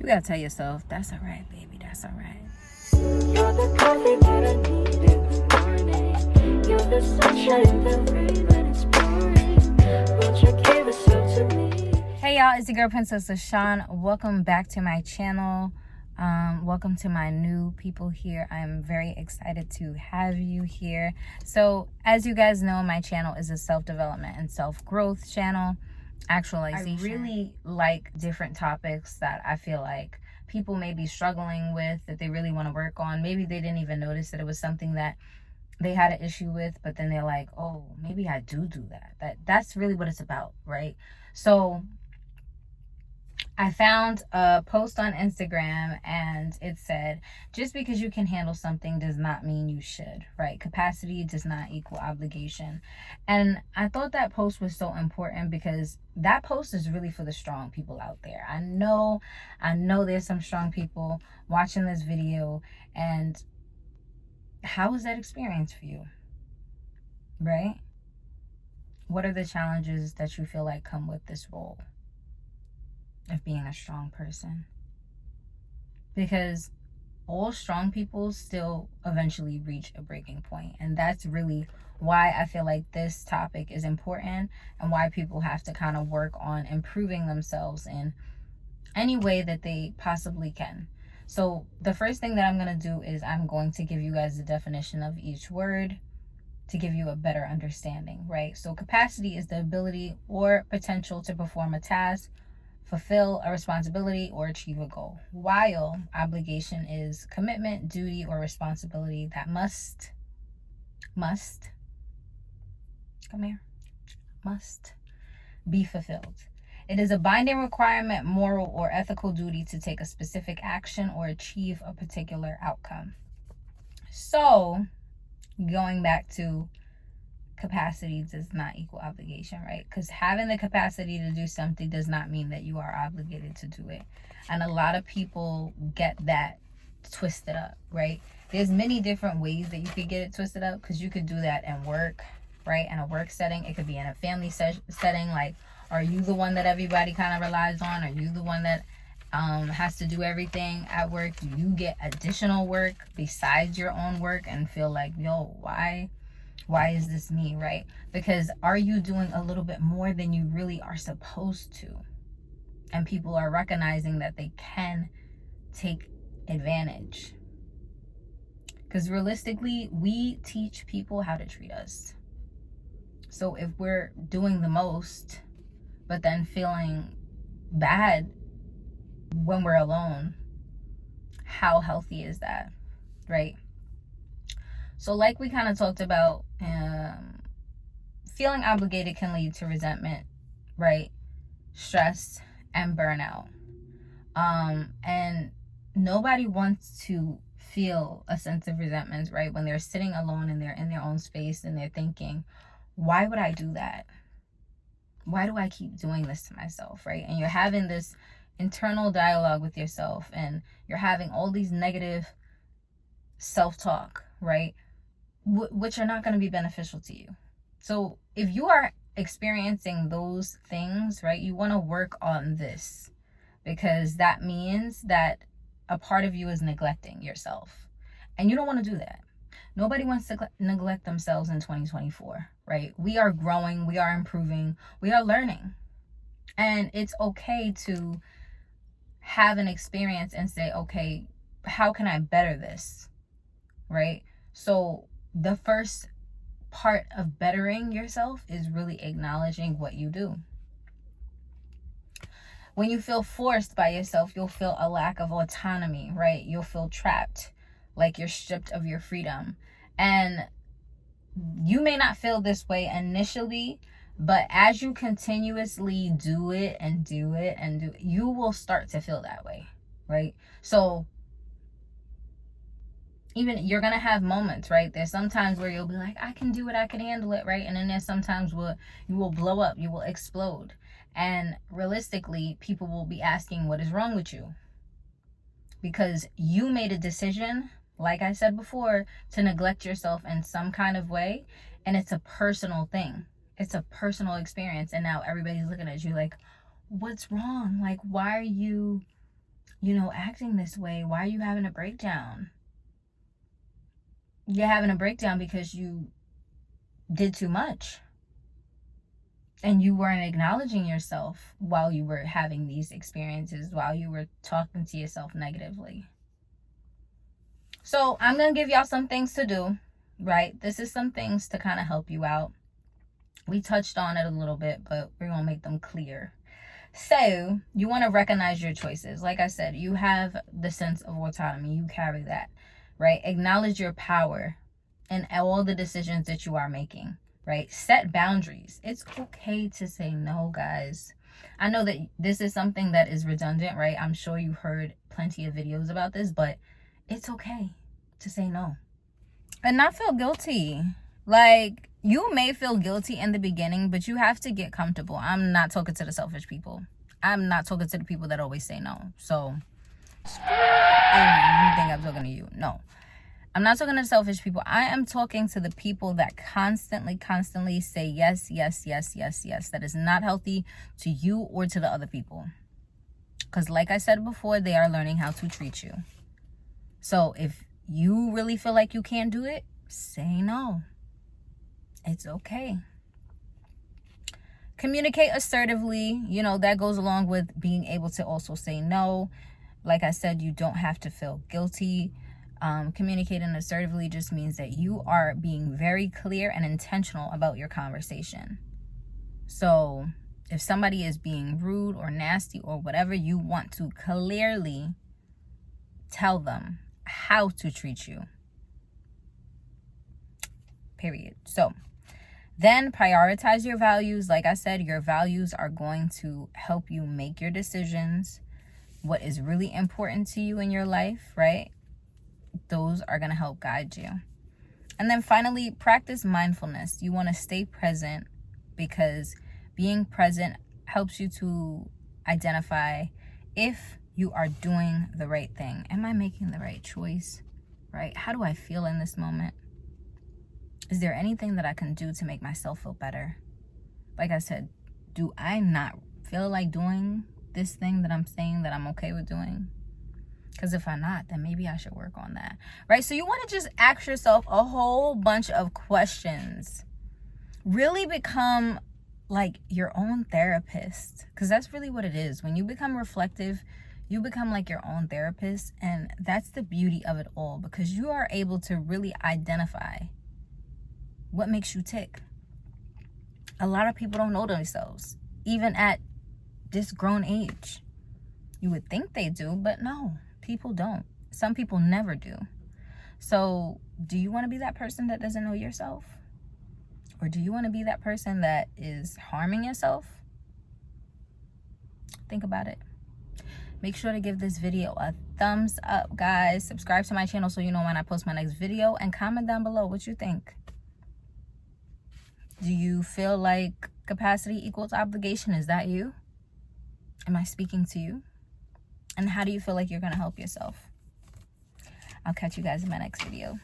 You gotta tell yourself, that's all right, baby, that's all right. You're the coffee that I need in the morning. You're the sunshine in the rain when it's pouring. Won't you give yourself to me? Hey y'all, it's your girl Princess LaShawn. Welcome back to my channel. Welcome to my new people here. I'm very excited to have you here. So as you guys know, my channel is a self-development and self-growth channel. Actualization. I really like different topics that I feel like people may be struggling with, that they really want to work on. Maybe they didn't even notice that it was something that they had an issue with, but then they're like, oh, maybe I do that. That's really what it's about, right? So I found a post on Instagram and it said, just because you can handle something does not mean you should, right? Capacity does not equal obligation. And I thought that post was so important because that post is really for the strong people out there. I know there's some strong people watching this video, and how was that experience for you, right? What are the challenges that you feel like come with this role of being a strong person? Because all strong people still eventually reach a breaking point, and that's really why I feel like this topic is important and why people have to kind of work on improving themselves in any way that they possibly can. So the first thing that I'm going to do is I'm going to give you guys the definition of each word to give you a better understanding, right? So capacity is the ability or potential to perform a task, fulfill a responsibility, or achieve a goal. While obligation is commitment, duty, or responsibility that must be fulfilled. It is a binding requirement, moral, or ethical duty to take a specific action or achieve a particular outcome. So, going back to capacity does not equal obligation, right? Because having the capacity to do something does not mean that you are obligated to do it. And a lot of people get that twisted up, right? There's many different ways that you could get it twisted up, because you could do that in work, right? In a work setting. It could be in a family setting. Like, are you the one that everybody kind of relies on? Are you the one that has to do everything at work? Do you get additional work besides your own work and feel like, yo, why is this me, right? Because are you doing a little bit more than you really are supposed to? And people are recognizing that they can take advantage. Because realistically, we teach people how to treat us. So if we're doing the most, but then feeling bad when we're alone, how healthy is that, right? So like we kind of talked about, feeling obligated can lead to resentment, right? Stress and burnout. And nobody wants to feel a sense of resentment, right? When they're sitting alone and they're in their own space and they're thinking, why would I do that? Why do I keep doing this to myself, right? And you're having this internal dialogue with yourself, and you're having all these negative self-talk, right? Which are not going to be beneficial to you. So if you are experiencing those things, right, you want to work on this, because that means that a part of you is neglecting yourself, and you don't want to do that. Nobody wants to neglect themselves in 2024, right? We are growing, we are improving, we are learning, and it's okay to have an experience and say, okay, how can I better this, right? So the first part of bettering yourself is really acknowledging what you do. When you feel forced by yourself, you'll feel a lack of autonomy, right? You'll feel trapped, like you're stripped of your freedom. And you may not feel this way initially, but as you continuously do it, you will start to feel that way, right? So even you're gonna have moments, right? There's sometimes where you'll be like, I can do it, I can handle it, right? And then there's sometimes where you will blow up, you will explode. And realistically, people will be asking, what is wrong with you? Because you made a decision, like I said before, to neglect yourself in some kind of way. And it's a personal thing. It's a personal experience. And now everybody's looking at you like, what's wrong? Like, why are you acting this way? Why are you having a breakdown? You're having a breakdown because you did too much. And you weren't acknowledging yourself while you were having these experiences, while you were talking to yourself negatively. So I'm going to give y'all some things to do, right? This is some things to kind of help you out. We touched on it a little bit, but we're going to make them clear. So you want to recognize your choices. Like I said, you have the sense of autonomy. You carry that, right? Acknowledge your power in all the decisions that you are making. Right? Set boundaries. It's okay to say no, guys. I know that this is something that is redundant, right? I'm sure you've heard plenty of videos about this, but it's okay to say no. And not feel guilty. Like, you may feel guilty in the beginning, but you have to get comfortable. I'm not talking to the selfish people. I'm not talking to the people that always say no. So, and you think I'm talking to you. No. I'm not talking to selfish people. I am talking to the people that constantly say yes, yes, yes, yes, yes. That is not healthy to you or to the other people. Because like I said before, they are learning how to treat you. So if you really feel like you can't do it, say no. It's okay. Communicate assertively. That goes along with being able to also say no. Like I said, you don't have to feel guilty. Communicating assertively just means that you are being very clear and intentional about your conversation. So if somebody is being rude or nasty or whatever, you want to clearly tell them how to treat you. Period. So then prioritize your values. Like I said, your values are going to help you make your decisions. What is really important to you in your life, right? Those are going to help guide you. And then finally, practice mindfulness. You want to stay present because being present helps you to identify if you are doing the right thing. Am I making the right choice? Right? How do I feel in this moment? Is there anything that I can do to make myself feel better? Like I said, do I not feel like doing this thing that I'm saying that I'm okay with doing? Because if I'm not, then maybe I should work on that, right? So you want to just ask yourself a whole bunch of questions. Really become like your own therapist, because that's really what it is. When you become reflective, you become like your own therapist, and that's the beauty of it all, because you are able to really identify what makes you tick. A lot of people don't know themselves, even at this grown age. You would think they do, but no. People don't. Some people never do. So do you want to be that person that doesn't know yourself? Or do you want to be that person that is harming yourself? Think about it. Make sure to give this video a thumbs up, guys. Subscribe to my channel so you know when I post my next video. And comment down below what you think. Do you feel like capacity equals obligation? Is that you? Am I speaking to you? And how do you feel like you're going to help yourself? I'll catch you guys in my next video.